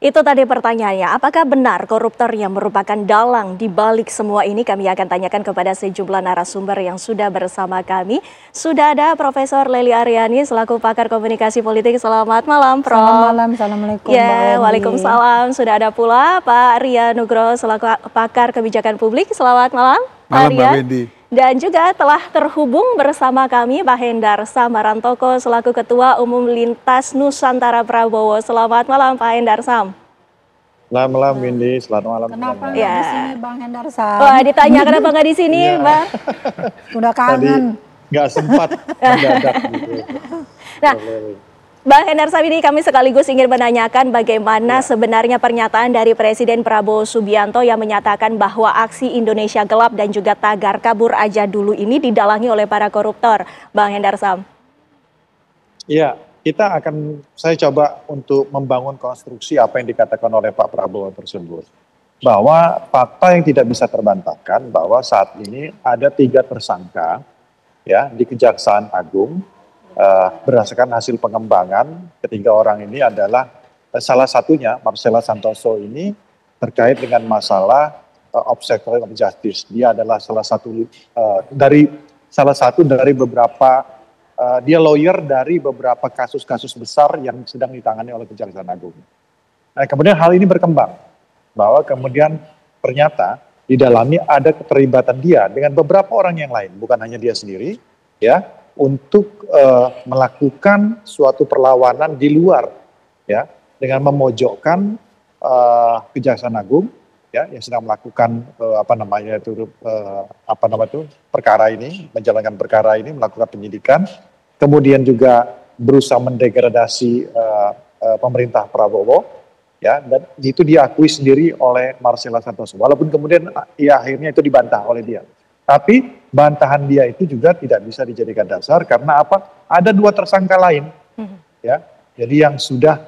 Itu tadi pertanyaannya, apakah benar koruptor yang merupakan dalang di balik semua ini? Kami akan tanyakan kepada sejumlah narasumber yang sudah bersama kami. Sudah ada Profesor Lely Aryani selaku pakar komunikasi politik. Selamat malam, Prof. Selamat malam, Assalamualaikum. Ya, waalaikumsalam. Sudah ada pula Pak Ria Nugroho selaku pakar kebijakan publik. Selamat malam, Pak Ria. Mbak Wendy. Dan juga telah terhubung bersama kami Pak Hendar Samarantoko selaku Ketua Umum Lintas Nusantara Prabowo. Selamat malam Pak Hendar Sam. Selamat malam Windy, selamat malam. Kenapa nggak Ya. di sini Bang Hendar Sam? Wah, ditanya kenapa nggak di sini, Iya. Mbak? Udah kangen. Nggak sempat mendadak gitu. Nah, Bang Hendar Sam, ini kami sekaligus ingin menanyakan bagaimana sebenarnya pernyataan dari Presiden Prabowo Subianto yang menyatakan bahwa aksi Indonesia Gelap dan juga tagar kabur aja dulu ini didalangi oleh para koruptor. Bang Hendar Sam. Iya, saya coba untuk membangun konstruksi apa yang dikatakan oleh Pak Prabowo tersebut. Bahwa fakta yang tidak bisa terbantahkan bahwa saat ini ada 3 tersangka ya di Kejaksaan Agung. Berdasarkan hasil pengembangan, ketiga orang ini adalah salah satunya Marcella Santoso ini terkait dengan masalah obstruction of justice. Dia adalah salah satu dari beberapa dia lawyer dari beberapa kasus-kasus besar yang sedang ditangani oleh Kejaksaan Agung. Nah, kemudian hal ini berkembang bahwa kemudian ternyata di dalamnya ada keterlibatan dia dengan beberapa orang yang lain, bukan hanya dia sendiri, ya. Untuk melakukan suatu perlawanan di luar ya dengan memojokkan Kejaksaan Agung ya yang sedang melakukan perkara ini, menjalankan perkara ini, melakukan penyidikan, kemudian juga berusaha mendegradasi pemerintah Prabowo ya, dan itu diakui sendiri oleh Marcella Santoso walaupun kemudian ya akhirnya itu dibantah oleh dia. Tapi bantahan dia itu juga tidak bisa dijadikan dasar karena apa? Ada 2 tersangka lain, ya. Jadi yang sudah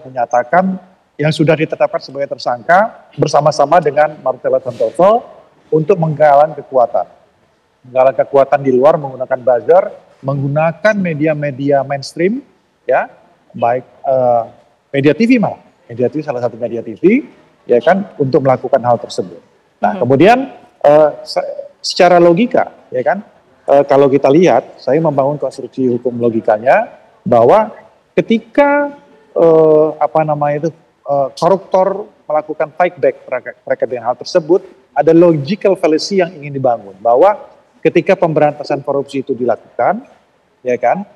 ditetapkan sebagai tersangka bersama-sama dengan Marcella Santoso untuk menggalang kekuatan di luar menggunakan buzzer, menggunakan media-media mainstream, ya, baik media TV malah, media TV salah satu media TV, ya kan, untuk melakukan hal tersebut. Nah, kemudian secara logika, ya kan, kalau kita lihat, saya membangun konstruksi hukum logikanya bahwa ketika koruptor melakukan fight back terkait dengan hal tersebut, ada logical fallacy yang ingin dibangun bahwa ketika pemberantasan korupsi itu dilakukan, ya kan,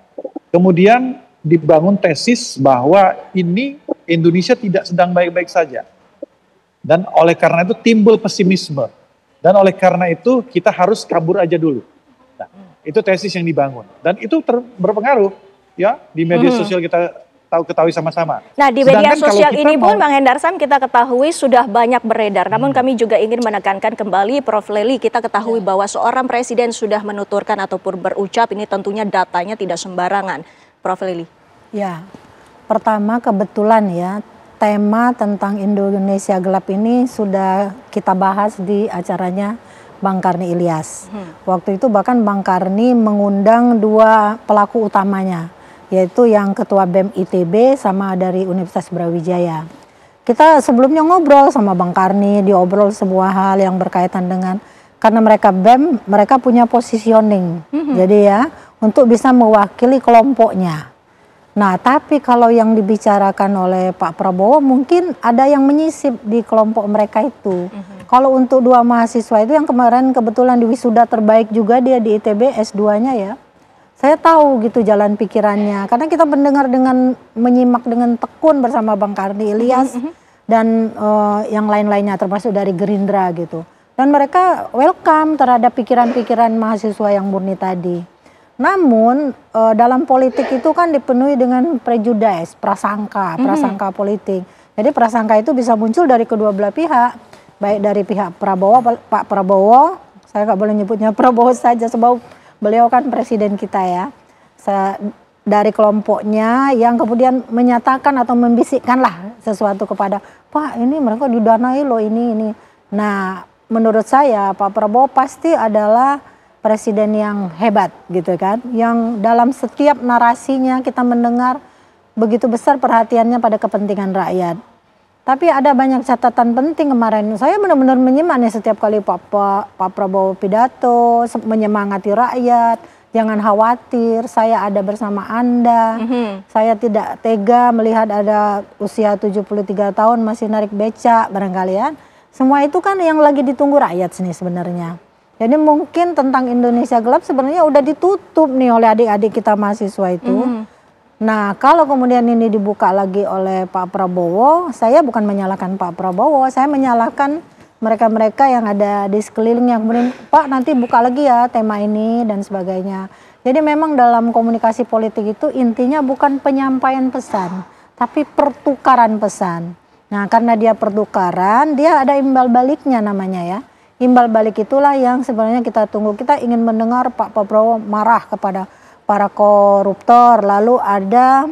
kemudian dibangun tesis bahwa ini Indonesia tidak sedang baik-baik saja, dan oleh karena itu timbul pesimisme. Dan oleh karena itu kita harus kabur aja dulu. Nah, itu tesis yang dibangun. Dan itu berpengaruh ya di media sosial kita ketahui sama-sama. Nah, di media sosial ini pun Bang Hendar Sam kita ketahui sudah banyak beredar. Namun kami juga ingin menekankan kembali Prof. Lely, kita ketahui bahwa seorang presiden sudah menuturkan ataupun berucap, ini tentunya datanya tidak sembarangan. Prof. Lely. Ya, pertama kebetulan ya, tema tentang Indonesia Gelap ini sudah kita bahas di acaranya Bang Karni Ilyas. Waktu itu bahkan Bang Karni mengundang 2 pelaku utamanya, yaitu yang Ketua BEM ITB sama dari Universitas Brawijaya. Kita sebelumnya ngobrol sama Bang Karni, diobrol sebuah hal yang berkaitan dengan, karena mereka BEM, mereka punya positioning. Jadi ya, untuk bisa mewakili kelompoknya. Nah, tapi kalau yang dibicarakan oleh Pak Prabowo mungkin ada yang menyisip di kelompok mereka itu. Kalau untuk 2 mahasiswa itu yang kemarin kebetulan di wisuda terbaik juga dia di ITB S2-nya ya. Saya tahu gitu jalan pikirannya. Karena kita mendengar menyimak dengan tekun bersama Bang Karni Ilyas dan yang lain-lainnya termasuk dari Gerindra gitu. Dan mereka welcome terhadap pikiran-pikiran mahasiswa yang murni tadi. Namun dalam politik itu kan dipenuhi dengan prejudice, prasangka politik. Jadi prasangka itu bisa muncul dari kedua belah pihak, baik dari pihak Prabowo, Pak Prabowo, saya nggak boleh nyebutnya Prabowo saja sebab beliau kan presiden kita ya. Dari kelompoknya yang kemudian menyatakan atau membisikkanlah sesuatu kepada Pak, ini mereka didanai loh ini. Nah, menurut saya Pak Prabowo pasti adalah presiden yang hebat gitu kan, yang dalam setiap narasinya kita mendengar begitu besar perhatiannya pada kepentingan rakyat. Tapi ada banyak catatan penting kemarin. Saya benar-benar menyimak nih setiap kali Pak Prabowo pidato, menyemangati rakyat. Jangan khawatir, saya ada bersama Anda. Saya tidak tega melihat ada usia 73 tahun masih narik becak barangkali ya. Semua itu kan yang lagi ditunggu rakyat sini sebenarnya. Jadi mungkin tentang Indonesia gelap sebenarnya udah ditutup nih oleh adik-adik kita mahasiswa itu. Nah kalau kemudian ini dibuka lagi oleh Pak Prabowo, saya bukan menyalahkan Pak Prabowo, saya menyalahkan mereka-mereka yang ada di sekelilingnya. Kemudian Pak nanti buka lagi ya tema ini dan sebagainya. Jadi memang dalam komunikasi politik itu intinya bukan penyampaian pesan, tapi pertukaran pesan. Nah karena dia pertukaran, dia ada imbal baliknya namanya ya. Imbal balik itulah yang sebenarnya kita tunggu. Kita ingin mendengar Pak Prabowo marah kepada para koruptor, lalu ada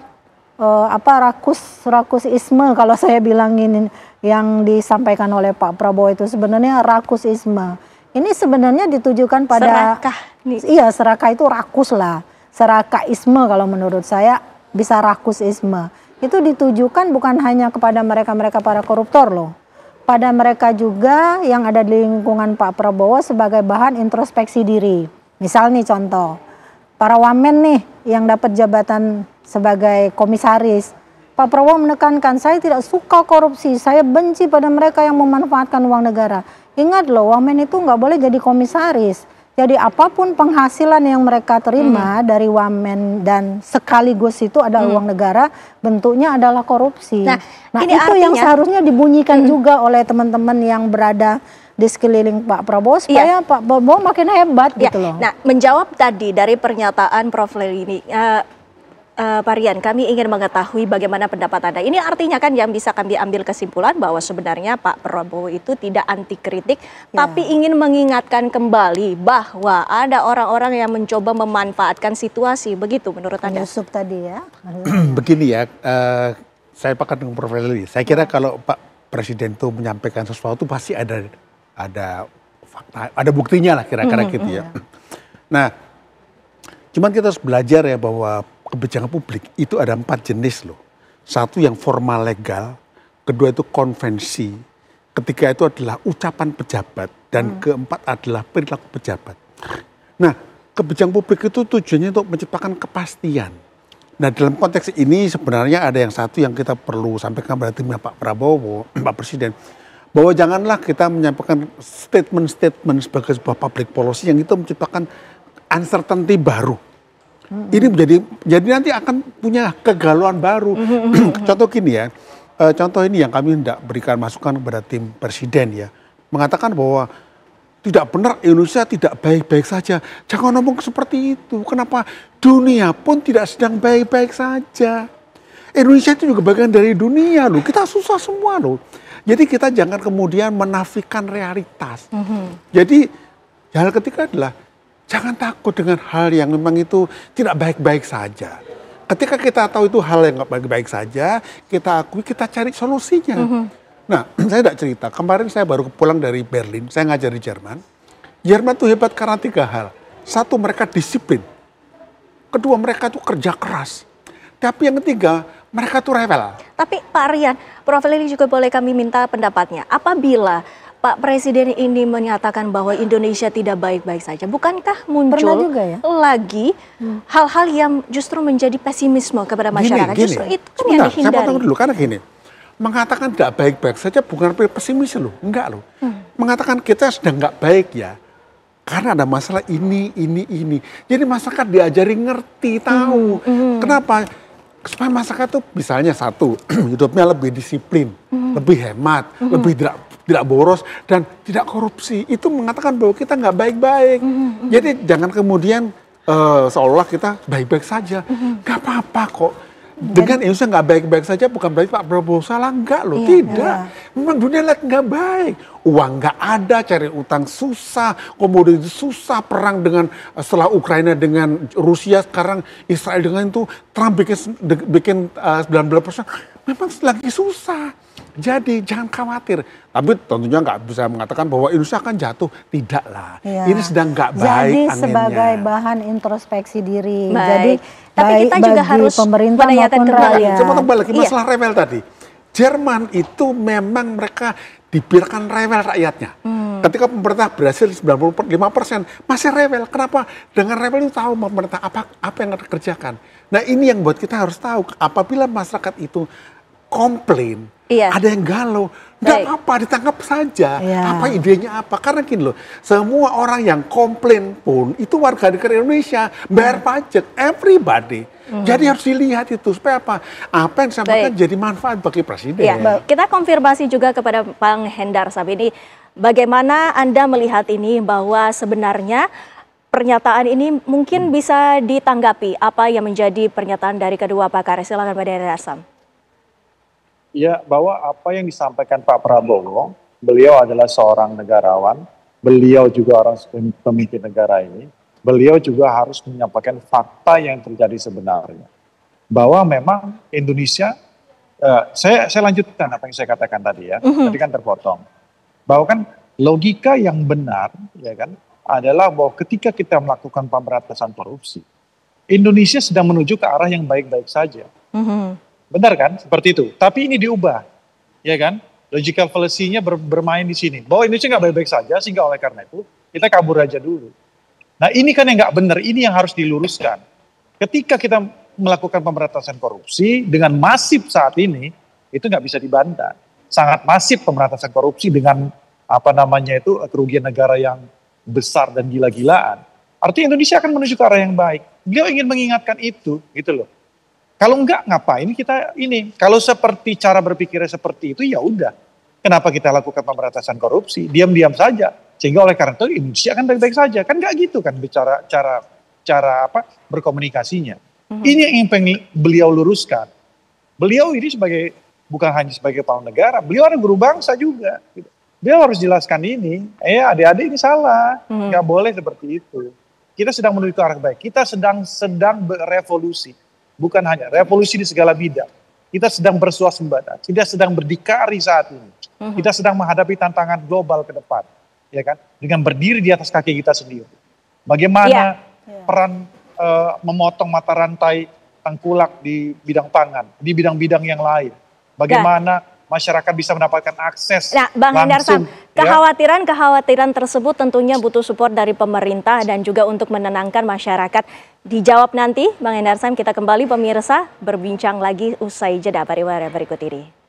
rakusisme kalau saya bilangin yang disampaikan oleh Pak Prabowo itu sebenarnya rakusisme. Ini sebenarnya ditujukan pada serakah nih. Iya, serakah itu rakus lah. Serakaisme kalau menurut saya bisa rakusisme. Itu ditujukan bukan hanya kepada mereka-mereka para koruptor loh. Pada mereka juga yang ada di lingkungan Pak Prabowo sebagai bahan introspeksi diri. Misal nih contoh, para wamen nih yang dapat jabatan sebagai komisaris. Pak Prabowo menekankan, saya tidak suka korupsi, saya benci pada mereka yang memanfaatkan uang negara. Ingat loh, wamen itu nggak boleh jadi komisaris. Jadi apapun penghasilan yang mereka terima dari wamen dan sekaligus itu adalah uang negara, bentuknya adalah korupsi. Nah ini itu artinya, yang seharusnya dibunyikan juga oleh teman-teman yang berada di sekeliling Pak Prabowo supaya Pak Prabowo makin hebat gitu loh. Nah menjawab tadi dari pernyataan Prof. Lely ini, Pak Rian, kami ingin mengetahui bagaimana pendapat Anda. Ini artinya kan yang bisa kami ambil kesimpulan bahwa sebenarnya Pak Prabowo itu tidak anti kritik, tapi ingin mengingatkan kembali bahwa ada orang-orang yang mencoba memanfaatkan situasi. Begitu menurut Anda? Yusuf tadi ya. Begini ya, saya pakat dengan Prof. Lely. Saya kira kalau Pak Presiden itu menyampaikan sesuatu pasti ada fakta, ada buktinya lah kira-kira gitu ya. Nah, cuman kita harus belajar ya bahwa kebijakan publik itu ada 4 jenis loh. Satu yang formal legal, kedua itu konvensi, ketiga itu adalah ucapan pejabat, dan keempat adalah perilaku pejabat. Nah, kebijakan publik itu tujuannya untuk menciptakan kepastian. Nah, dalam konteks ini sebenarnya ada yang satu yang kita perlu sampaikan pada timnya Pak Prabowo, Pak Presiden, bahwa janganlah kita menyampaikan statement-statement sebagai sebuah public policy yang itu menciptakan uncertainty baru. Ini jadi nanti akan punya kegalauan baru. Contoh gini ya, contoh ini yang kami hendak berikan masukan kepada tim presiden ya, mengatakan bahwa tidak benar Indonesia tidak baik-baik saja. Jangan ngomong seperti itu. Kenapa? Dunia pun tidak sedang baik-baik saja. Indonesia itu juga bagian dari dunia loh. Kita susah semua loh. Jadi kita jangan kemudian menafikan realitas. Jadi hal ketiga adalah jangan takut dengan hal yang memang itu tidak baik-baik saja. Ketika kita tahu itu hal yang tidak baik-baik saja, kita akui, kita cari solusinya. Nah, saya tidak cerita. Kemarin saya baru pulang dari Berlin, saya ngajar di Jerman. Jerman itu hebat karena 3 hal. Satu, mereka disiplin. Kedua, mereka itu kerja keras. Tapi yang ketiga, mereka tuh rewel. Tapi Pak Rian, Prof. Lely juga boleh kami minta pendapatnya. Apabila Pak Presiden ini menyatakan bahwa Indonesia tidak baik-baik saja, bukankah muncul lagi hal-hal yang justru menjadi pesimisme kepada masyarakat? Justru itu kan yang dihindari. Saya potong dulu, karena gini, mengatakan tidak baik-baik saja bukan pesimis loh, enggak loh. Mengatakan kita sedang nggak baik ya, karena ada masalah ini. Jadi masyarakat diajari ngerti, tahu. Kenapa? Supaya masyarakat itu misalnya satu, hidupnya lebih disiplin, lebih hemat, lebih tidak boros dan tidak korupsi. Itu mengatakan bahwa kita nggak baik-baik. Jadi jangan kemudian seolah kita baik-baik saja. Nggak apa-apa kok. Dengan Indonesia nggak baik-baik saja bukan berarti Pak Prabowo salah, enggak loh, tidak. Memang dunia lihat nggak baik. Uang nggak ada, cari utang susah, komoditi susah, perang dengan setelah Ukraina dengan Rusia, sekarang Israel dengan itu, Trump bikin 19%. Memang lagi susah. Jadi jangan khawatir. Tapi tentunya nggak bisa mengatakan bahwa Indonesia akan jatuh. Tidak lah. Ini sedang nggak baik anginnya. Jadi sebagai bahan introspeksi diri. Baik. Jadi tapi kita juga harus pemerintah menanyakan kembali. Saya potong balik masalah rewel tadi. Jerman itu memang mereka dibiarkan rewel rakyatnya. Ketika pemerintah berhasil 95% masih rewel. Kenapa? Dengan rewel itu tahu pemerintah apa yang harus dikerjakan. Nah ini yang buat kita harus tahu. Apabila masyarakat itu komplain, ada yang galau, nggak apa, ditangkap saja. Apa idenya apa? Karena gini loh, semua orang yang komplain pun itu warga negara Indonesia, bayar pajak, everybody. Jadi harus dilihat itu supaya apa? Apa yang disampaikan jadi manfaat bagi presiden. Kita konfirmasi juga kepada Bang Hendar Sabini, bagaimana Anda melihat ini bahwa sebenarnya pernyataan ini mungkin bisa ditanggapi apa yang menjadi pernyataan dari kedua pakar? Silakan Pak Hendar Sam. Ya, bahwa apa yang disampaikan Pak Prabowo, beliau adalah seorang negarawan, beliau juga orang pemimpin negara ini, beliau juga harus menyampaikan fakta yang terjadi sebenarnya. Bahwa memang Indonesia, saya lanjutkan apa yang saya katakan tadi ya, tadi kan terpotong. Bahwa kan logika yang benar, ya kan, adalah bahwa ketika kita melakukan pemberantasan korupsi, Indonesia sedang menuju ke arah yang baik-baik saja. Benar kan? Seperti itu. Tapi ini diubah, ya kan? Logical fallacy-nya bermain di sini. Bahwa Indonesia nggak baik-baik saja, sehingga oleh karena itu kita kabur aja dulu. Nah ini kan yang nggak benar, ini yang harus diluruskan. Ketika kita melakukan pemberantasan korupsi dengan masif saat ini, itu nggak bisa dibantah. Sangat masif pemberantasan korupsi dengan apa namanya itu kerugian negara yang besar dan gila-gilaan. Artinya Indonesia akan menuju ke arah yang baik. Beliau ingin mengingatkan itu, gitu loh. Kalau enggak, ngapain kita ini? Kalau seperti cara berpikirnya seperti itu, ya udah. Kenapa kita lakukan pemberantasan korupsi? Diam-diam saja. Sehingga oleh karena itu Indonesia akan baik-baik saja. Kan enggak gitu kan bicara cara apa berkomunikasinya. Ini yang pengen beliau luruskan. Beliau ini bukan hanya sebagai kepala negara, beliau adalah guru bangsa juga. Beliau harus jelaskan ini. Adik-adik ini salah. Enggak boleh seperti itu. Kita sedang menuju ke arah baik. Kita sedang berevolusi. Bukan hanya revolusi di segala bidang. Kita sedang bersuasembada, kita sedang berdikari saat ini. Kita sedang menghadapi tantangan global ke depan, ya kan? Dengan berdiri di atas kaki kita sendiri. Bagaimana peran memotong mata rantai tengkulak di bidang pangan, di bidang-bidang yang lain. Bagaimana masyarakat bisa mendapatkan akses Bang Hendar Sam, langsung. kekhawatiran tersebut tentunya butuh support dari pemerintah dan juga untuk menenangkan masyarakat. Dijawab nanti, Bang Hendar Sam. Kita kembali pemirsa berbincang lagi usai jeda pariwara berikut ini.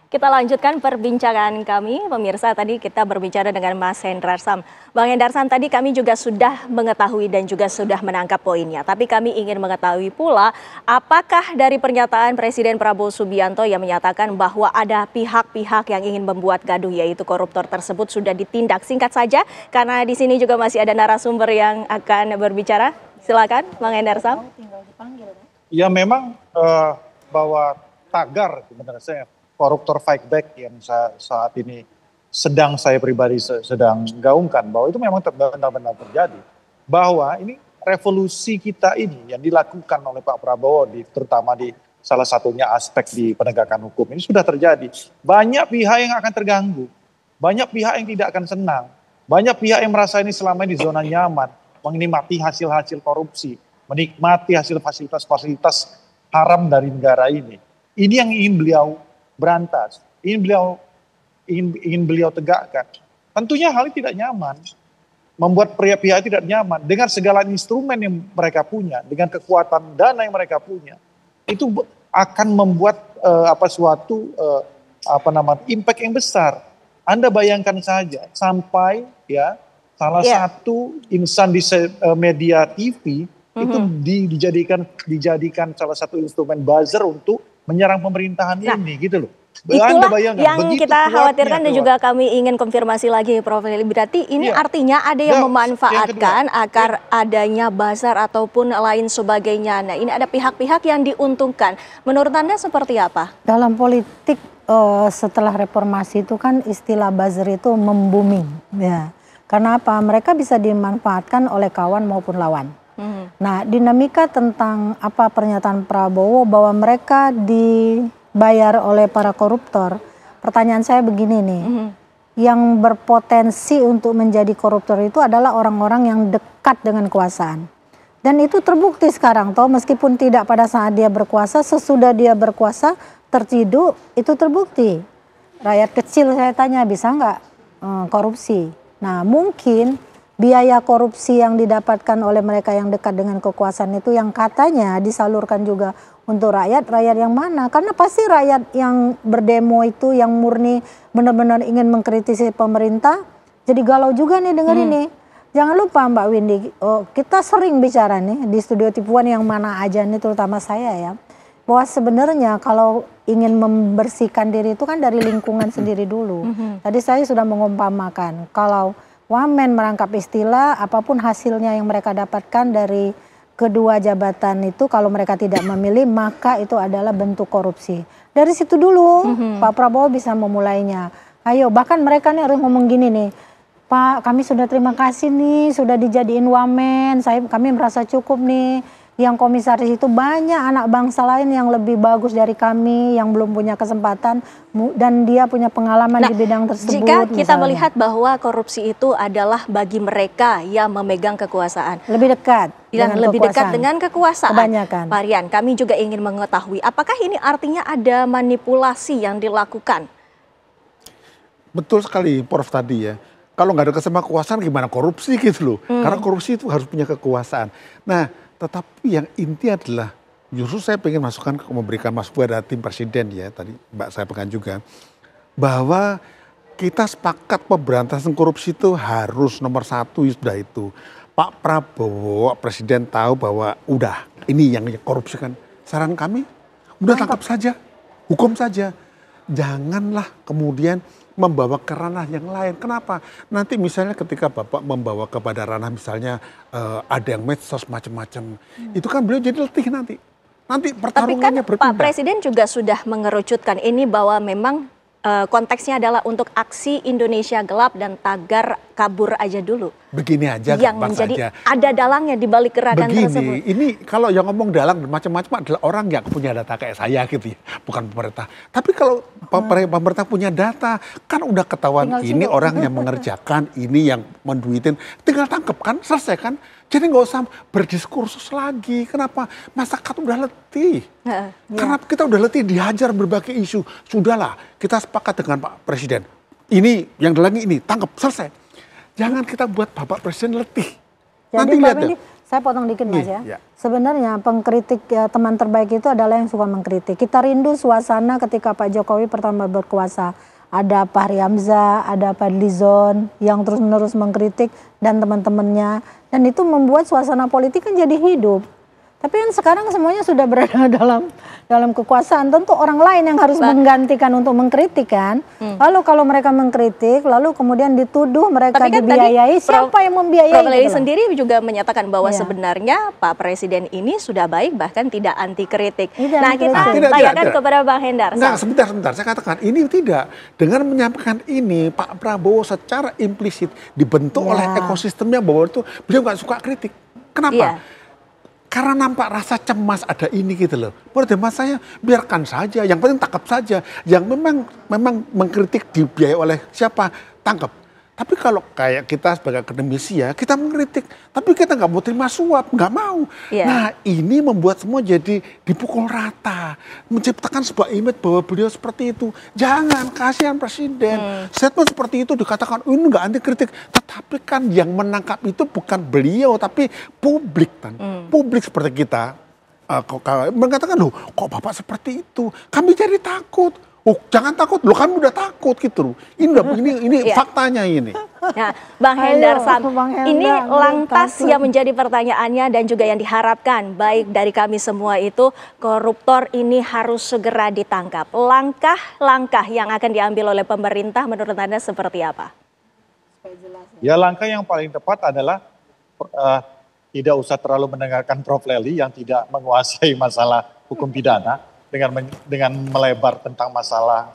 Kita lanjutkan perbincangan kami, pemirsa. Tadi kita berbicara dengan Mas Hendar Sam. Bang Hendar Sam, tadi kami juga sudah mengetahui dan juga sudah menangkap poinnya. Tapi kami ingin mengetahui pula, apakah dari pernyataan Presiden Prabowo Subianto yang menyatakan bahwa ada pihak-pihak yang ingin membuat gaduh, yaitu koruptor tersebut sudah ditindak. Singkat saja, karena di sini juga masih ada narasumber yang akan berbicara. Silakan, Bang Hendar Sam. Ya memang bahwa tagar sebenarnya koruptor fight back yang saat ini sedang saya pribadi sedang gaungkan, bahwa itu memang benar-benar terjadi. Bahwa ini revolusi kita ini yang dilakukan oleh Pak Prabowo, terutama di salah satunya aspek di penegakan hukum, ini sudah terjadi. Banyak pihak yang akan terganggu, banyak pihak yang tidak akan senang, banyak pihak yang merasa ini selama ini di zona nyaman, menikmati hasil-hasil korupsi, menikmati hasil fasilitas-fasilitas haram dari negara ini. Ini yang ingin beliau berantas, ingin beliau tegakkan. Tentunya hal ini tidak nyaman, membuat pihak-pihak tidak nyaman dengan segala instrumen yang mereka punya, dengan kekuatan dana yang mereka punya, itu akan membuat suatu impact yang besar. Anda bayangkan saja sampai salah satu insan di media TV itu dijadikan salah satu instrumen buzzer untuk menyerang pemerintahan ini, gitu loh. Itulah yang kita khawatirkan dan juga kami ingin konfirmasi lagi, Prof. Lili. Berarti ini artinya ada yang memanfaatkan agar adanya buzzer ataupun lain sebagainya. Nah, ini ada pihak-pihak yang diuntungkan. Menurut Anda seperti apa? Dalam politik setelah reformasi itu kan istilah buzzer itu membuming. Ya. Karena apa? Mereka bisa dimanfaatkan oleh kawan maupun lawan. Nah, dinamika tentang apa pernyataan Prabowo bahwa mereka dibayar oleh para koruptor. Pertanyaan saya begini nih, yang berpotensi untuk menjadi koruptor itu adalah orang-orang yang dekat dengan kekuasaan. Dan itu terbukti sekarang toh, meskipun tidak pada saat dia berkuasa, sesudah dia berkuasa terciduk itu terbukti. Rakyat kecil saya tanya bisa nggak korupsi? Nah mungkin biaya korupsi yang didapatkan oleh mereka yang dekat dengan kekuasaan itu yang katanya disalurkan juga untuk rakyat yang mana? Karena pasti rakyat yang berdemo itu yang murni benar-benar ingin mengkritisi pemerintah, jadi galau juga nih denger ini. Jangan lupa Mbak Windy, kita sering bicara nih di studio tipuan yang mana aja nih, terutama saya ya, bahwa sebenarnya kalau ingin membersihkan diri itu kan dari lingkungan sendiri dulu. Tadi saya sudah mengumpamakan, kalau wamen merangkap istilah, apapun hasilnya yang mereka dapatkan dari kedua jabatan itu, kalau mereka tidak memilih, maka itu adalah bentuk korupsi. Dari situ dulu Pak Prabowo bisa memulainya. Ayo, bahkan mereka nih harus ngomong gini nih, Pak, kami sudah terima kasih nih, sudah dijadiin wamen, kami merasa cukup nih. Yang komisaris itu banyak anak bangsa lain yang lebih bagus dari kami, yang belum punya kesempatan, dan dia punya pengalaman di bidang tersebut. Jika kita melihat bahwa korupsi itu adalah bagi mereka yang memegang kekuasaan. Lebih dekat. Dan lebih dekat dengan kekuasaan. Kebanyakan. Pak Rian, kami juga ingin mengetahui, apakah ini artinya ada manipulasi yang dilakukan? Betul sekali Prof tadi ya. Kalau nggak ada kesamaan kekuasaan gimana korupsi gitu loh. Karena korupsi itu harus punya kekuasaan. Nah, tetapi yang inti adalah justru saya ingin masukkan, memberikan masukan dari tim presiden ya, tadi Mbak saya pegang juga, bahwa kita sepakat pemberantasan korupsi itu harus nomor satu, sudah itu. Pak Prabowo, presiden tahu bahwa udah ini yang korupsi kan. Saran kami, udah tangkap saja, hukum saja. Janganlah kemudian membawa ke ranah yang lain. Kenapa? Nanti misalnya ketika Bapak membawa kepada ranah misalnya ada yang medsos macam-macam, itu kan beliau jadi letih nanti. Nanti pertarungannya berpindah. Pak Presiden juga sudah mengerucutkan ini bahwa memang konteksnya adalah untuk aksi Indonesia Gelap dan tagar kabur aja dulu. Begini aja, yang menjadi saja. Ada dalangnya di balik gerakan tersebut. Ini kalau yang ngomong dalang macam-macam adalah orang yang punya data kayak saya gitu ya, bukan pemerintah. Tapi kalau pemerintah punya data, kan udah ketahuan ini orang yang mengerjakan, ini yang menduitin, tinggal tangkep kan, selesai kan. Jadi nggak usah berdiskursus lagi. Kenapa? Masyarakat udah letih. Karena kita udah letih dihajar berbagai isu. Sudahlah, kita sepakat dengan Pak Presiden. Ini yang dalangi ini, tangkap, selesai. Jangan kita buat Bapak Presiden letih. Jadi Mbak Windy, saya potong dikit Mas ya. Sebenarnya pengkritik teman terbaik itu adalah yang suka mengkritik. Kita rindu suasana ketika Pak Jokowi pertama berkuasa. Ada Fahri Hamzah, ada Fadly Zon yang terus-menerus mengkritik dan teman-temannya. Dan itu membuat suasana politik kan jadi hidup. Tapi kan sekarang semuanya sudah berada dalam kekuasaan. Tentu orang lain yang harus menggantikan untuk mengkritik kan. Lalu kalau mereka mengkritik, lalu kemudian dituduh mereka kan dibiayai. Siapa yang membiayai? Prof Lely sendiri juga menyatakan bahwa sebenarnya Pak Presiden ini sudah baik, bahkan tidak anti kritik. Nah kita tanyakan kepada Bang Hendar. Enggak, sebentar. Saya katakan ini tidak. Dengan menyampaikan ini, Pak Prabowo secara implisit dibentuk oleh ekosistemnya bahwa itu beliau nggak suka kritik. Kenapa? Karena nampak rasa cemas ada ini gitu loh. Menurut hemat saya biarkan saja, yang penting tangkap saja. Yang memang mengkritik dibiayai oleh siapa, tangkap. Tapi kalau kayak kita sebagai akademisi ya, kita mengkritik, tapi kita nggak mau terima suap, nggak mau. Nah ini membuat semua jadi dipukul rata, menciptakan sebuah image bahwa beliau seperti itu. Jangan, kasihan Presiden. Statement seperti itu dikatakan, ini nggak anti kritik. Tetapi kan yang menangkap itu bukan beliau, tapi publik kan. Publik seperti kita mengatakan, loh kok Bapak seperti itu? Kami jadi takut. Oh, jangan takut, loh kami udah takut gitu. Ini faktanya ini. Nah, Bang Hendar Sam, ini lantas yang menjadi pertanyaannya dan juga yang diharapkan baik dari kami semua itu, koruptor ini harus segera ditangkap. Langkah-langkah yang akan diambil oleh pemerintah menurut Anda seperti apa? Ya langkah yang paling tepat adalah tidak usah terlalu mendengarkan Prof Lely yang tidak menguasai masalah hukum pidana. Dengan melebar tentang masalah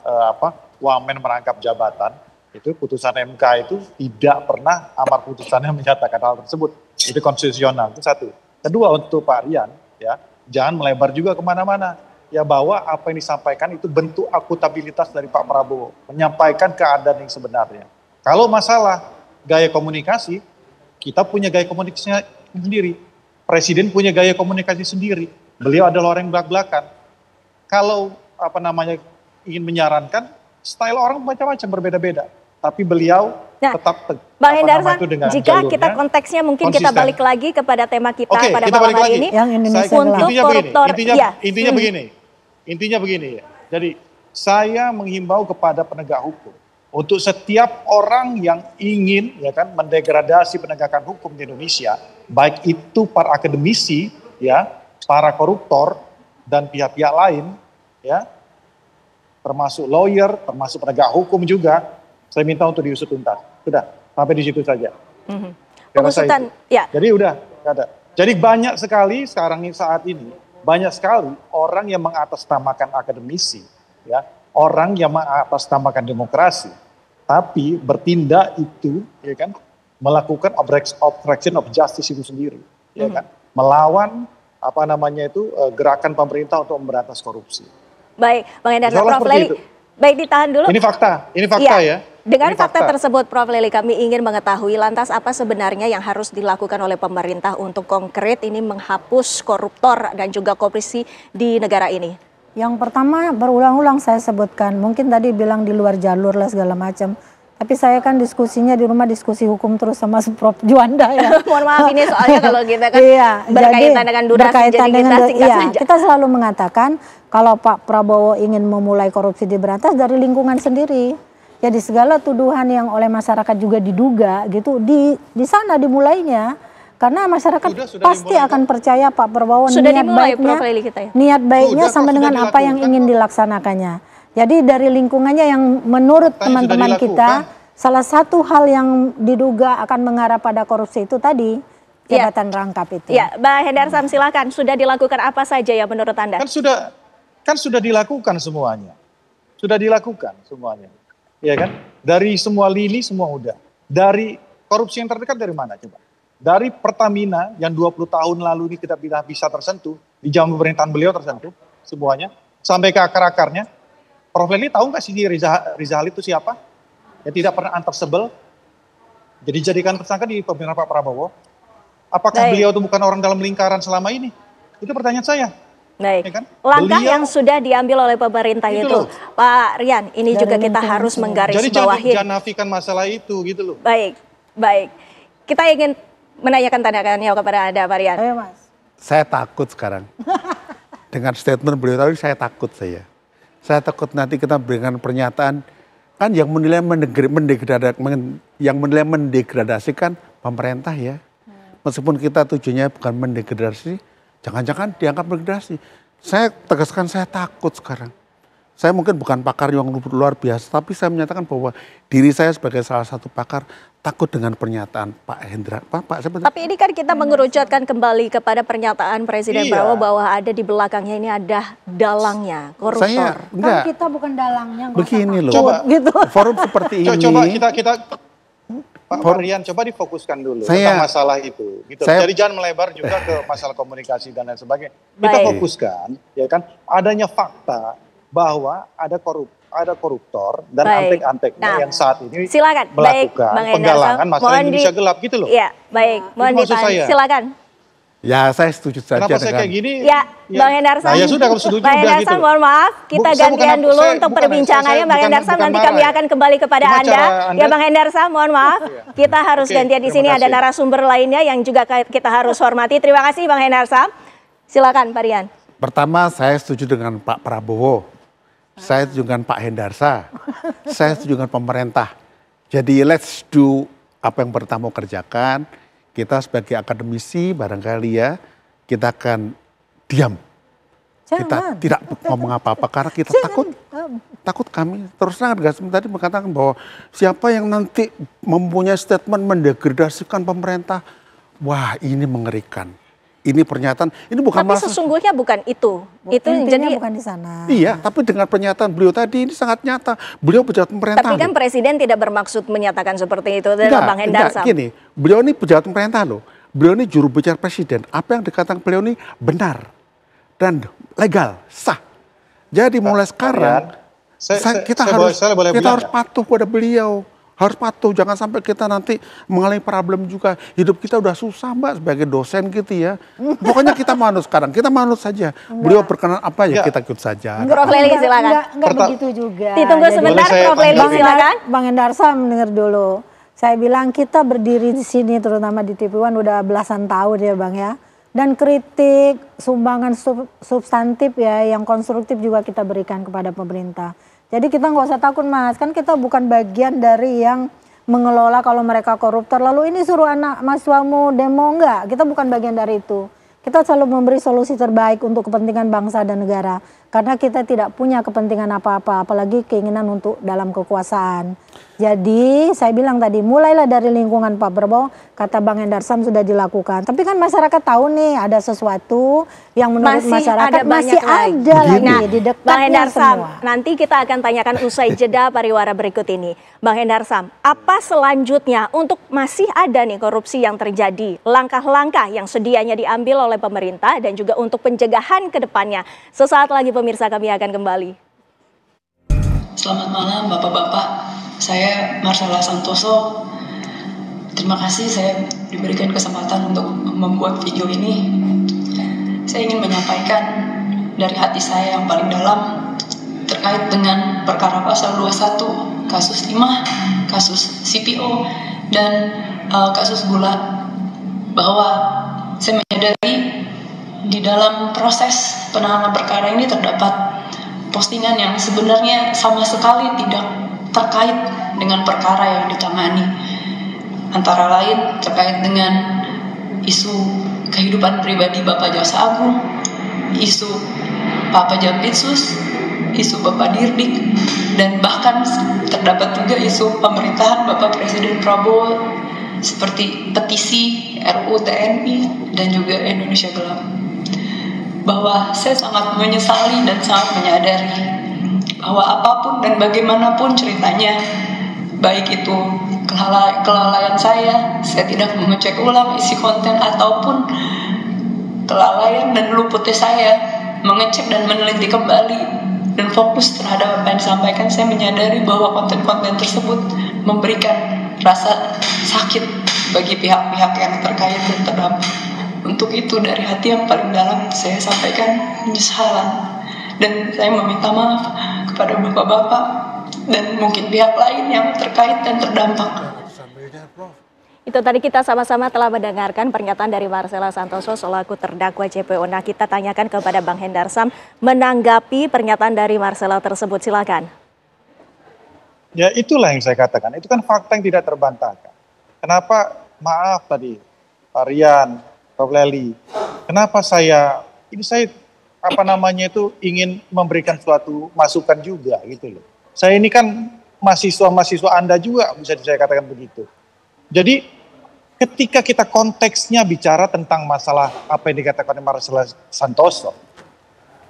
wamen merangkap jabatan, itu putusan MK itu tidak pernah amar putusannya menyatakan hal tersebut. Itu konstitusional, itu satu. Kedua untuk Pak Rian, ya jangan melebar juga kemana-mana. Ya bahwa apa yang disampaikan itu bentuk akutabilitas dari Pak Prabowo, menyampaikan keadaan yang sebenarnya. Kalau masalah gaya komunikasi, kita punya gaya komunikasinya sendiri. Presiden punya gaya komunikasi sendiri. Beliau adalah orang yang belak-belakan. Kalau ingin menyarankan, style orang macam-macam berbeda-beda. Tapi beliau tetap Bang Hendarsam, jika kita konteksnya mungkin kita balik lagi kepada tema kita pada malam hari ini. Yang Indonesia untuk koruptor. Intinya begini ya. Jadi saya menghimbau kepada penegak hukum untuk setiap orang yang ingin mendegradasi penegakan hukum di Indonesia, baik itu para akademisi, para koruptor dan pihak-pihak lain, termasuk lawyer, termasuk penegak hukum juga, saya minta untuk diusut tuntas. Sudah, sampai di situ saja. Pengusutan, ya. Jadi udah, ada. Jadi banyak sekali saat ini, banyak sekali orang yang mengatasnamakan akademisi, orang yang mengatasnamakan demokrasi, tapi bertindak itu, melakukan obstruction of justice itu sendiri, melawan gerakan pemerintah untuk memberantas korupsi. Baik, Bang Hendarsam, Prof. Lely, baik ditahan dulu. Ini fakta ya. Dengan fakta tersebut, Prof. Lely, kami ingin mengetahui lantas apa sebenarnya yang harus dilakukan oleh pemerintah untuk konkret ini menghapus koruptor dan juga korupsi di negara ini. Yang pertama berulang-ulang saya sebutkan, mungkin tadi bilang di luar jalur lah segala macam. Tapi saya kan diskusinya di rumah diskusi hukum terus sama Prof. Juanda ya. Mohon maaf ini soalnya kalau kita kan berkaitan dengan durasi, jadi kita singkat saja. Kita selalu mengatakan kalau Pak Prabowo ingin memulai korupsi diberantas dari lingkungan sendiri. Jadi segala tuduhan yang oleh masyarakat juga diduga gitu di sana dimulainya. Karena masyarakat pasti akan percaya Pak Prabowo niat baiknya sama dengan apa yang ingin dilaksanakannya. Jadi dari lingkungannya yang menurut teman-teman kita, salah satu hal yang diduga akan mengarah pada korupsi itu tadi, jabatan rangkap itu. Ya, Bang Hendarsam silakan, sudah dilakukan apa saja ya menurut Anda? Kan sudah dilakukan semuanya. Sudah dilakukan semuanya. Ya kan? Dari semua lini semua udah. Dari korupsi yang terdekat dari mana coba? Dari Pertamina yang 20 tahun lalu ini tidak bisa tersentuh, di zaman pemerintahan beliau tersentuh semuanya, sampai ke akar-akarnya. Prof. Lely tahu nggak sih Rizal itu siapa? Yang tidak pernah antar sebel. Jadi jadikan tersangka di pemerintahan Pak Prabowo. Apakah beliau itu bukan orang dalam lingkaran selama ini? Itu pertanyaan saya. Baik. Ya kan? Langkah yang sudah diambil oleh pemerintah itu, Pak Rian, ini juga kita harus menggarisbawahi. Jadi jangan nafikan masalah itu gitu loh. Baik. Kita ingin menanyakan tanya-tanya kepada Anda, Pak Rian. Ayo, Mas. Saya takut sekarang. Dengan statement beliau tadi saya takut saya. Saya takut nanti kita berikan pernyataan kan yang menilai mendegradasikan pemerintah ya. Meskipun kita tujuannya bukan mendegradasi, jangan-jangan dianggap degradasi. Saya tegaskan saya takut sekarang. Saya mungkin bukan pakar yang luar biasa, tapi saya menyatakan bahwa diri saya sebagai salah satu pakar takut dengan pernyataan Pak Hendra. Tapi ini kan kita mengerucutkan kembali kepada pernyataan Presiden Prabowo bahwa ada di belakangnya ini ada dalangnya, koruptor. Kan kita bukan dalangnya. Begini loh, gitu. Forum seperti ini. Coba kita Pak Rian coba difokuskan dulu tentang masalah itu. Gitu. Jadi jangan melebar juga ke masalah komunikasi dan lain sebagainya. Kita fokuskan, ya kan, adanya fakta bahwa ada koruptor dan antek-anteknya yang saat ini melakukan penggalangan masalah Indonesia gelap gitu loh. Iya, baik. Mohon ditahan. Silakan. Ya, saya setuju saja. Kenapa saya kayak gini? Ya, Bang Hendarsam. Nah, ya sudah kalau setuju Bang Hendarsam, mohon maaf, kita gantian dulu untuk perbincangannya. Bang Hendarsam, nanti kami akan kembali kepada Anda. Ya, Bang Hendarsam, mohon maaf, kita harus gantian di sini. Ada narasumber lainnya yang juga kita harus hormati. Terima kasih, Bang Hendarsam. Silakan, Pak Rian. Pertama, saya setuju dengan Pak Prabowo. Saya setuju dengan Pak Hendarsam. Saya setuju dengan pemerintah. Jadi let's do apa yang pertama kerjakan. Kita sebagai akademisi barangkali ya, kita akan diam. Kita tidak ngomong apa-apa karena kita takut kami. Terus terang tadi mengatakan bahwa siapa yang nanti mempunyai statement mendegradasikan pemerintah, wah ini mengerikan. Ini pernyataan, ini bukan tapi sesungguhnya bukan itu. Itu jadi bukan di sana. Iya, tapi dengan pernyataan beliau tadi ini sangat nyata. Beliau pejabat pemerintah. Tapi kan Presiden tidak bermaksud menyatakan seperti itu, Bang Hendarsam. Gini, beliau ini pejabat pemerintah loh. Beliau ini juru bicara Presiden. Apa yang dikatakan beliau ini benar dan legal, sah. Jadi mulai sekarang kita harus patuh pada beliau. Harus patuh, jangan sampai kita nanti mengalami problem juga. Hidup kita udah susah Mbak sebagai dosen gitu ya. Pokoknya kita manut sekarang, kita manut saja. Beliau berkenan apa ya kita ikut saja. Prof Leli silakan. Enggak begitu juga. Ditunggu sebentar Prof Leli silakan. Bang Endarsam dengar dulu. Saya bilang kita berdiri di sini terutama di TV1 udah belasan tahun ya Bang ya. Dan kritik, sumbangan substantif ya yang konstruktif juga kita berikan kepada pemerintah. Jadi kita nggak usah takut Mas, kan kita bukan bagian dari yang mengelola kalau mereka koruptor. Lalu ini suruh anak mahasiswamu demo, enggak, kita bukan bagian dari itu. Kita selalu memberi solusi terbaik untuk kepentingan bangsa dan negara. Karena kita tidak punya kepentingan apa-apa, apalagi keinginan untuk dalam kekuasaan. Jadi saya bilang tadi, mulailah dari lingkungan Pak Prabowo, kata Bang Endarsam sudah dilakukan. Tapi kan masyarakat tahu nih ada sesuatu yang menurut masyarakat masih ada lagi di dekatnya Bang Endarsam, semua. nanti kita akan tanyakan usai jeda pariwara berikut ini. Bang Endarsam, apa selanjutnya untuk masih ada nih korupsi yang terjadi? Langkah-langkah yang sedianya diambil oleh pemerintah dan juga untuk pencegahan ke depannya. Sesaat lagi pemirsa kami akan kembali. Selamat malam Bapak-Bapak. Saya Marcella Santoso. Terima kasih saya diberikan kesempatan untuk membuat video ini. Saya ingin menyampaikan dari hati saya yang paling dalam terkait dengan perkara pasal 21, kasus timah, kasus CPO, dan kasus gula, bahwa saya menyadari di dalam proses penanganan perkara ini terdapat postingan yang sebenarnya sama sekali tidak terkait dengan perkara yang ditangani, antara lain terkait dengan isu kehidupan pribadi Bapak Jaksa Agung, isu Pak Jampitsus, isu Bapak Dirdik, dan bahkan terdapat juga isu pemerintahan Bapak Presiden Prabowo seperti petisi RUU TNI dan juga Indonesia Gelap. Bahwa saya sangat menyesali dan sangat menyadari bahwa apapun dan bagaimanapun ceritanya, baik itu kelalaian saya tidak mengecek ulang isi konten, ataupun kelalaian dan luputnya saya mengecek dan meneliti kembali dan fokus terhadap apa yang disampaikan, saya menyadari bahwa konten-konten tersebut memberikan rasa sakit bagi pihak-pihak yang terkait dan terdampak. Untuk itu dari hati yang paling dalam saya sampaikan penyesalan. Dan saya meminta maaf kepada bapak-bapak dan mungkin pihak lain yang terkait dan terdampak. Itu tadi kita sama-sama telah mendengarkan pernyataan dari Marcella Santoso selaku terdakwa JPO. Nah, kita tanyakan kepada Bang Endarsam menanggapi pernyataan dari Marcella tersebut. Silakan. Ya itulah yang saya katakan, itu kan fakta yang tidak terbantahkan. Kenapa, maaf tadi Pak Rian, Prof Leli, kenapa saya ingin memberikan suatu masukan juga gitu loh. Saya ini kan mahasiswa Anda juga, bisa saya katakan begitu. Jadi ketika kita konteksnya bicara tentang masalah apa yang dikatakan oleh Marcella Santoso,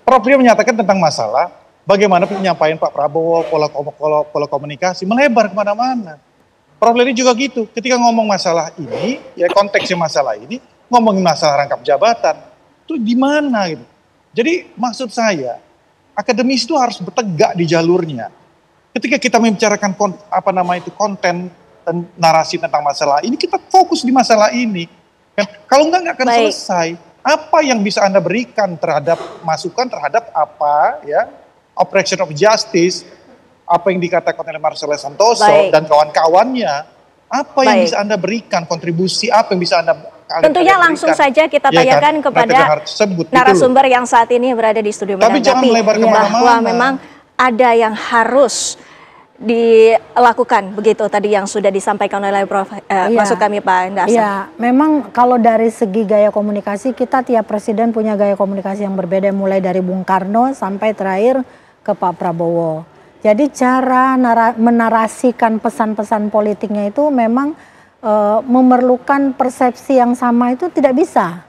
Prof Leli menyatakan tentang masalah bagaimana penyampaian Pak Prabowo, pola komunikasi melebar kemana-mana. Prof Leli juga gitu, ketika ngomong masalah ini, ya konteksnya masalah ini, ngomongin masalah rangkap jabatan, itu di mana gitu. Jadi maksud saya, akademis itu harus bertegak di jalurnya. Ketika kita membicarakan konten dan narasi tentang masalah ini, kita fokus di masalah ini. Kan? Kalau nggak akan selesai. Apa yang bisa Anda berikan terhadap masukan terhadap apa ya operation of justice, apa yang dikatakan oleh Marcella Santoso dan kawan-kawannya, apa yang bisa Anda berikan, kontribusi apa yang bisa Anda tentunya langsung saja kita tanyakan kepada narasumber yang saat ini berada di studio menanggapi bahwa memang ada yang harus dilakukan begitu tadi yang sudah disampaikan oleh Prof. Maksud kami Pak Endarsam. Ya, memang kalau dari segi gaya komunikasi kita tiap presiden punya gaya komunikasi yang berbeda, mulai dari Bung Karno sampai terakhir ke Pak Prabowo. Jadi cara menarasikan pesan-pesan politiknya itu memang memerlukan persepsi yang sama, itu tidak bisa.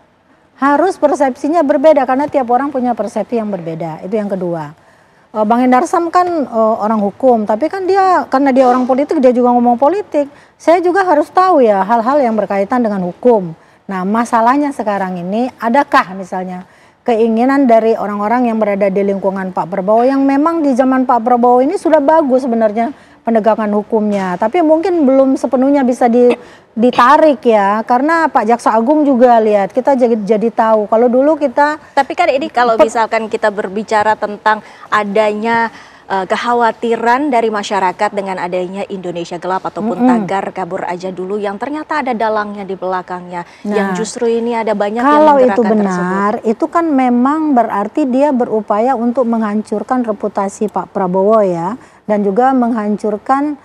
Harus persepsinya berbeda karena tiap orang punya persepsi yang berbeda. Itu yang kedua. Bang Endarsam kan orang hukum, tapi kan karena dia orang politik, dia juga ngomong politik. Saya juga harus tahu ya hal-hal yang berkaitan dengan hukum. Nah, masalahnya sekarang ini, adakah misalnya keinginan dari orang-orang yang berada di lingkungan Pak Prabowo yang memang di zaman Pak Prabowo ini sudah bagus sebenarnya penegakan hukumnya. Tapi mungkin belum sepenuhnya bisa ditarik ya, karena Pak Jaksa Agung juga lihat, kita jadi tahu. Kalau dulu kita... Tapi kan ini kalau misalkan kita berbicara tentang adanya kekhawatiran dari masyarakat dengan adanya Indonesia Gelap ataupun tagar kabur aja dulu yang ternyata ada dalangnya di belakangnya, yang justru ini ada banyak kalau yang itu benar, tersebut. itu kan memang berarti dia berupaya untuk menghancurkan reputasi Pak Prabowo ya, dan juga menghancurkan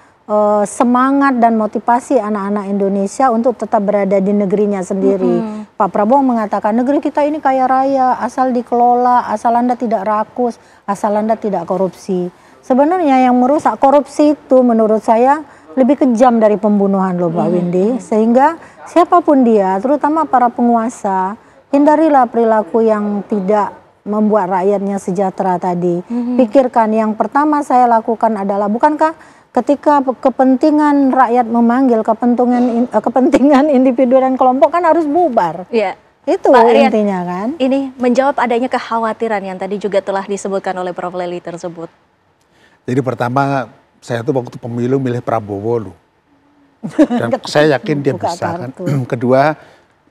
semangat dan motivasi anak-anak Indonesia untuk tetap berada di negerinya sendiri. Pak Prabowo mengatakan negeri kita ini kaya raya, asal dikelola, asal Anda tidak rakus, asal Anda tidak korupsi. Sebenarnya yang merusak korupsi itu menurut saya lebih kejam dari pembunuhan loh Pak Windy. Sehingga siapapun dia, terutama para penguasa, hindarilah perilaku yang tidak membuat rakyatnya sejahtera tadi. Pikirkan, yang pertama saya lakukan adalah, bukankah ketika kepentingan rakyat memanggil, kepentingan individu dan kelompok kan harus bubar. Iya. Itu Pak Rian, intinya kan. Ini menjawab adanya kekhawatiran yang tadi juga telah disebutkan oleh Prof. Lely tersebut. Jadi pertama, saya tuh waktu pemilu milih Prabowo loh. Dan saya yakin dia bisa kan. Kedua,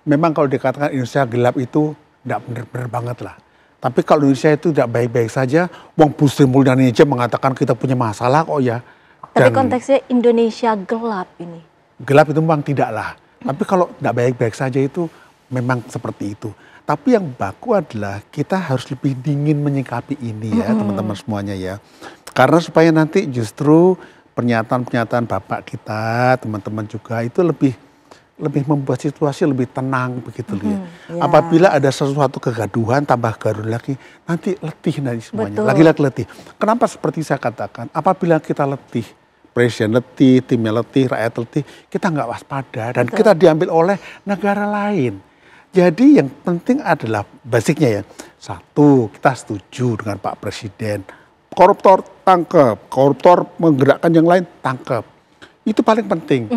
memang kalau dikatakan Indonesia gelap itu tidak benar-benar banget lah. Tapi kalau Indonesia itu tidak baik-baik saja, Wong Bu Sri Mulyani aja mengatakan kita punya masalah kok ya. Tapi konteksnya Indonesia gelap ini. Gelap itu memang tidak lah. Tapi kalau tidak baik-baik saja itu memang seperti itu. Tapi yang baku adalah kita harus lebih dingin menyikapi ini ya teman-teman semuanya ya. Karena supaya nanti justru pernyataan-pernyataan Bapak kita, teman-teman juga itu lebih membuat situasi lebih tenang begitu ya. Apabila ada sesuatu kegaduhan tambah gaduh lagi, nanti letih nanti semuanya. Lagi-lagi letih. Kenapa seperti saya katakan? Apabila kita letih, presiden letih, timnya letih, rakyat letih, kita nggak waspada dan kita diambil oleh negara lain. Jadi yang penting adalah basicnya ya. Satu, kita setuju dengan Pak Presiden. Koruptor tangkap, koruptor menggerakkan yang lain tangkap. Itu paling penting.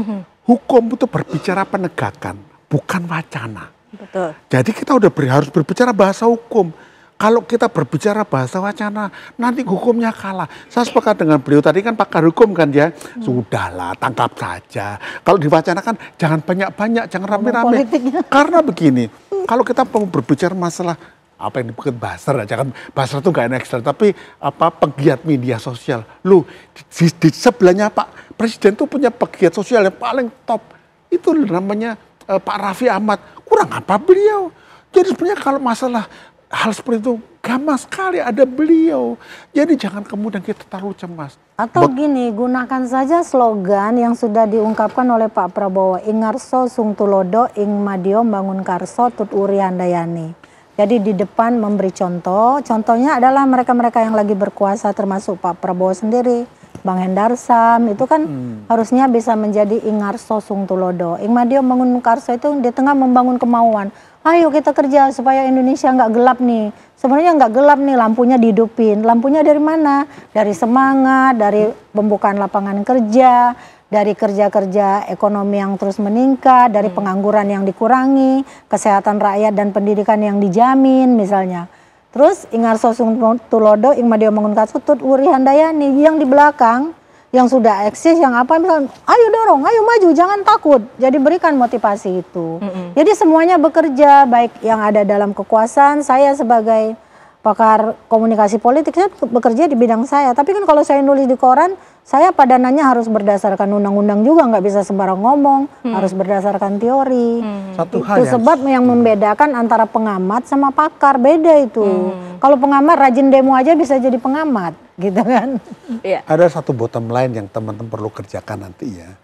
Hukum itu berbicara penegakan, bukan wacana. Betul. Jadi kita harus berbicara bahasa hukum. Kalau kita berbicara bahasa wacana, nanti hukumnya kalah. Saya sepakat dengan beliau tadi kan pakar hukum kan ya. Sudahlah, tangkap saja. Kalau diwacanakan jangan banyak-banyak, jangan rame-rame. Karena begini, kalau kita mau berbicara masalah apa yang disebut buzzer, jangan buzzer itu gak enak, tapi apa pegiat media sosial. Loh, di sebelahnya Pak Presiden tuh punya pegiat sosial yang paling top. Itu namanya Pak Raffi Ahmad. Kurang apa beliau? Jadi sebenarnya kalau masalah hal seperti itu gampang sekali ada beliau. Jadi jangan kemudian kita terlalu cemas. Atau gini, gunakan saja slogan yang sudah diungkapkan oleh Pak Prabowo. Ingarso sung tulodo, ing madio bangun karso tut uri handayani. Jadi di depan memberi contoh. Contohnya adalah mereka-mereka yang lagi berkuasa termasuk Pak Prabowo sendiri. Bang Hendar Sam itu kan harusnya bisa menjadi ingarso sung tulodo. Ing madio bangun karso itu di tengah membangun kemauan. Ayo kita kerja supaya Indonesia nggak gelap nih. Sebenarnya nggak gelap nih, lampunya dihidupin. Lampunya dari mana? Dari semangat, dari pembukaan lapangan kerja, dari kerja-kerja ekonomi yang terus meningkat, dari pengangguran yang dikurangi, kesehatan rakyat dan pendidikan yang dijamin misalnya. Terus ingarso sung tulodo, ing madio mangun katutut uri handayani, yang di belakang yang sudah eksis, yang apa misalnya, ayo dorong, ayo maju, jangan takut. Jadi berikan motivasi itu. Jadi semuanya bekerja, baik yang ada dalam kekuasaan, saya sebagai pakar komunikasi politik, saya bekerja di bidang saya. Tapi kan kalau saya nulis di koran, saya padanannya harus berdasarkan undang-undang juga, nggak bisa sembarang ngomong, harus berdasarkan teori. Satu hal Itu sebab yang membedakan antara pengamat sama pakar, beda itu. Kalau pengamat rajin demo aja bisa jadi pengamat, gitu kan. Ada satu bottom line yang teman-teman perlu kerjakan nanti ya.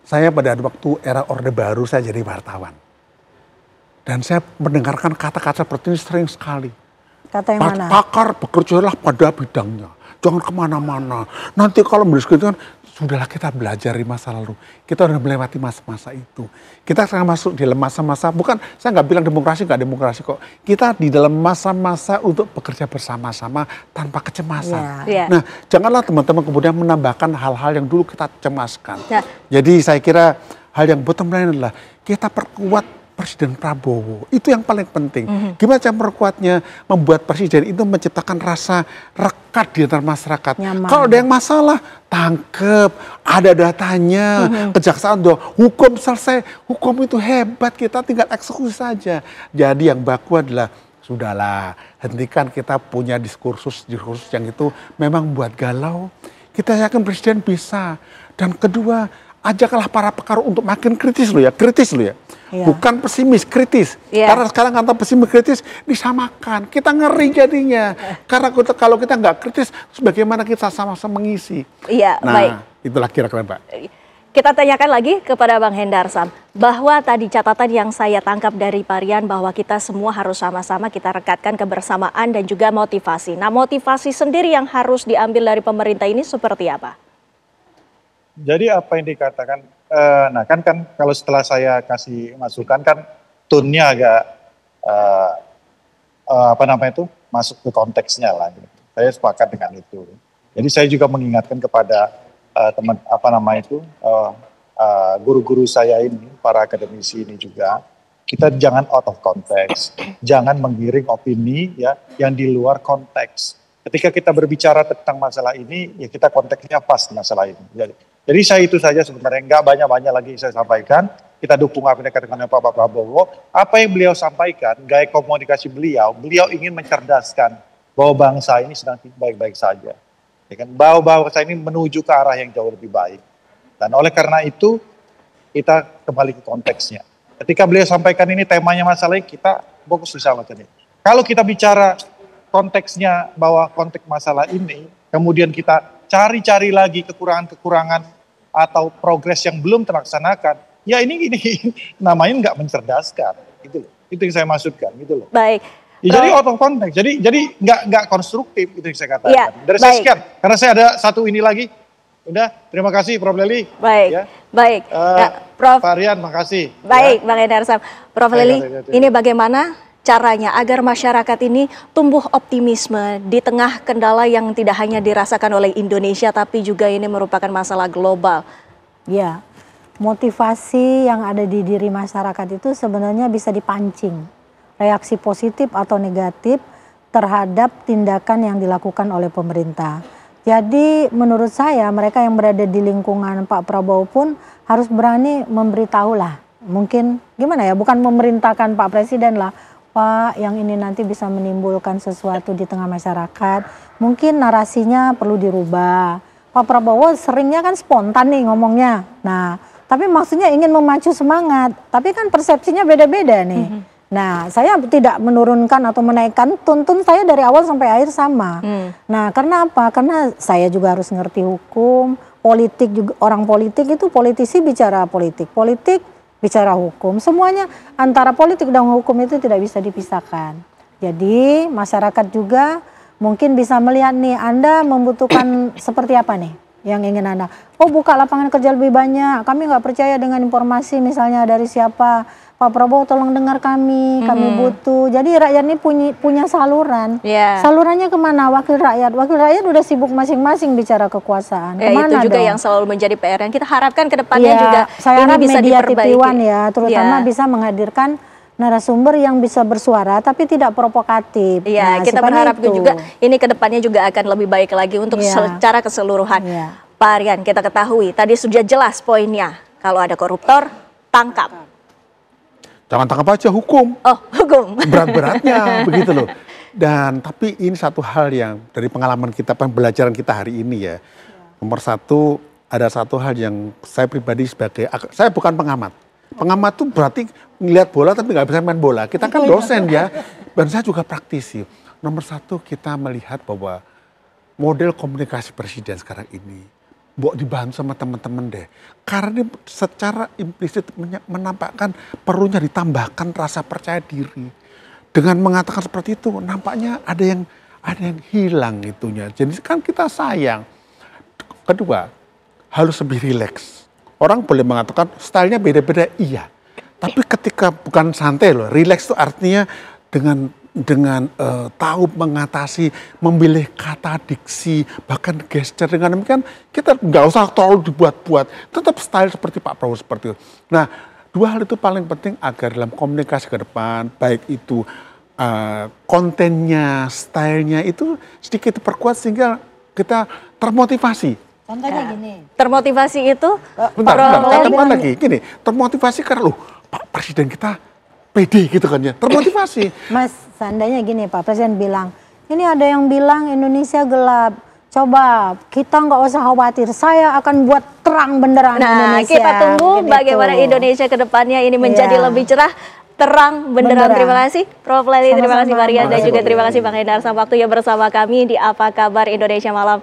Saya pada waktu era Orde Baru saya jadi wartawan. Dan saya mendengarkan kata-kata seperti ini sering sekali. Kata yang mana? Pakar bekerjalah pada bidangnya. Jangan kemana-mana. Nanti kalau mendiskusikan, sudahlah kita belajar di masa lalu. Kita sudah melewati masa-masa itu. Kita sekarang masuk di dalam masa-masa, bukan, saya nggak bilang demokrasi, nggak demokrasi kok. Kita di dalam masa-masa untuk bekerja bersama-sama tanpa kecemasan. Nah, janganlah teman-teman kemudian menambahkan hal-hal yang dulu kita cemaskan. Jadi saya kira hal yang bottom line adalah kita perkuat Presiden Prabowo. Itu yang paling penting. Gimana cara memperkuatnya? Membuat presiden itu menciptakan rasa rekat di antara masyarakat. Nyaman. Kalau ada yang masalah, tangkep, ada datanya, kejaksaan doang, hukum selesai. Hukum itu hebat, kita tinggal eksekusi saja. Jadi yang baku adalah, sudahlah, hentikan kita punya diskursus yang itu memang buat galau. Kita yakin presiden bisa. Dan kedua, ajaklah para pakar untuk makin kritis loh ya, bukan pesimis, kritis. Karena sekarang kata pesimis kritis disamakan, kita ngeri jadinya. Karena kalau kita nggak kritis, bagaimana kita sama-sama mengisi? Nah, baik. Itulah kira-kira Pak. Kita tanyakan lagi kepada Bang Hendarsam, bahwa tadi catatan yang saya tangkap dari Parian bahwa kita semua harus sama-sama kita rekatkan kebersamaan dan juga motivasi. Nah, motivasi sendiri yang harus diambil dari pemerintah ini seperti apa? Jadi apa yang dikatakan, nah kan kalau setelah saya kasih masukan kan tone-nya agak masuk ke konteksnya lah. Gitu. Saya sepakat dengan itu. Jadi saya juga mengingatkan kepada guru-guru saya ini, para akademisi ini juga, kita jangan out of context, jangan menggiring opini ya yang di luar konteks. Ketika kita berbicara tentang masalah ini, ya kita konteksnya pas masalah ini. Jadi saya itu saja sebenarnya, nggak banyak-banyak lagi saya sampaikan. Kita dukung apa yang dikatakan Pak Prabowo. Apa yang beliau sampaikan, gaya komunikasi beliau ingin mencerdaskan bahwa bangsa ini sedang baik-baik saja. Ya kan? Bahwa bangsa ini menuju ke arah yang jauh lebih baik. Dan oleh karena itu, kita kembali ke konteksnya. Ketika beliau sampaikan ini temanya masalah, kita fokus di sana. Kalau kita bicara konteksnya bahwa konteks masalah ini, kemudian kita cari-cari lagi kekurangan-kekurangan atau progres yang belum terlaksanakan, ya ini namanya nggak mencerdaskan, gitu loh. Itu yang saya maksudkan, gitu loh. Baik. Ya, jadi out of context, jadi nggak konstruktif, itu yang saya katakan. Ya, dari saya sekian, karena saya ada satu ini lagi. Udah, terima kasih Prof. Lely. Baik, ya. Baik. Prof. Parian, makasih. Baik, ya. Bang Hendarsam. Prof. Lely, ini bagaimana caranya agar masyarakat ini tumbuh optimisme di tengah kendala yang tidak hanya dirasakan oleh Indonesia, tapi juga ini merupakan masalah global? Ya, motivasi yang ada di diri masyarakat itu sebenarnya bisa dipancing. Reaksi positif atau negatif terhadap tindakan yang dilakukan oleh pemerintah. Jadi menurut saya mereka yang berada di lingkungan Pak Prabowo pun harus berani memberitahu lah. Mungkin gimana ya, bukan memerintahkan Pak Presiden lah. Pak, yang ini nanti bisa menimbulkan sesuatu di tengah masyarakat. Mungkin narasinya perlu dirubah. Pak Prabowo seringnya kan spontan nih ngomongnya. Nah, tapi maksudnya ingin memacu semangat. Tapi kan persepsinya beda-beda nih. Nah, saya tidak menurunkan atau menaikkan tuntun saya dari awal sampai akhir sama. Nah, karena apa? Karena saya juga harus ngerti hukum, politik juga, orang politik itu politisi bicara politik, politik bicara hukum. Semuanya antara politik dan hukum itu tidak bisa dipisahkan. Jadi masyarakat juga mungkin bisa melihat nih, Anda membutuhkan seperti apa nih yang ingin Anda. Oh, buka lapangan kerja lebih banyak, kami nggak percaya dengan informasi misalnya dari siapa. Pak Prabowo tolong dengar kami butuh. Jadi rakyat ini punya saluran. Salurannya kemana? Wakil rakyat udah sibuk masing-masing bicara kekuasaan. Kemana itu juga dong? Yang selalu menjadi PR yang kita harapkan ke depannya juga saya ini bisa media diperbaiki. TV1 ya, terutama bisa menghadirkan narasumber yang bisa bersuara tapi tidak provokatif. Iya, kita berharap juga ini ke depannya juga akan lebih baik lagi untuk secara keseluruhan. Pak Aryan, kita ketahui tadi sudah jelas poinnya. Kalau ada koruptor, tangkap. Jangan tangkap aja, hukum. Oh, hukum. Berat-beratnya, begitu loh. Dan tapi ini satu hal yang dari pengalaman kita, pembelajaran kita hari ini ya. Nomor satu, ada satu hal yang saya pribadi sebagai, saya bukan pengamat. Pengamat tuh berarti ngeliat bola tapi nggak bisa main bola. Kita kan dosen ya, dan saya juga praktisi. Nomor satu, kita melihat bahwa model komunikasi presiden sekarang ini, dibantu sama teman-teman deh. Karena ini secara implisit menampakkan perlunya ditambahkan rasa percaya diri. Dengan mengatakan seperti itu, nampaknya ada yang hilang itunya. Jadi kan kita sayang. Kedua, harus lebih rileks. Orang boleh mengatakan stylenya beda-beda, iya. Tapi ketika bukan santai loh, rileks itu artinya dengan tahu mengatasi, memilih kata, diksi, bahkan gesture. Dengan demikian kita nggak usah terlalu dibuat-buat, tetap style seperti Pak Prabowo seperti itu. Nah, Dua hal itu paling penting agar dalam komunikasi ke depan, baik itu kontennya, stylenya itu sedikit diperkuat sehingga kita termotivasi. Contohnya gini. Termotivasi itu? Bentar, katakan lagi, gini, termotivasi karena loh, Pak Presiden kita pede gitu kan ya, termotivasi. Mas, seandainya gini Pak Presiden bilang, ini ada yang bilang Indonesia gelap. Coba kita nggak usah khawatir, saya akan buat terang benderang Indonesia. Kita tunggu bagaimana Indonesia ke depannya ini menjadi lebih cerah, terang benderang. Terima kasih Prof. Lely, terima kasih Maria, dan juga terima kasih Bang Hendarsam waktunya bersama kami di Apa Kabar Indonesia Malam.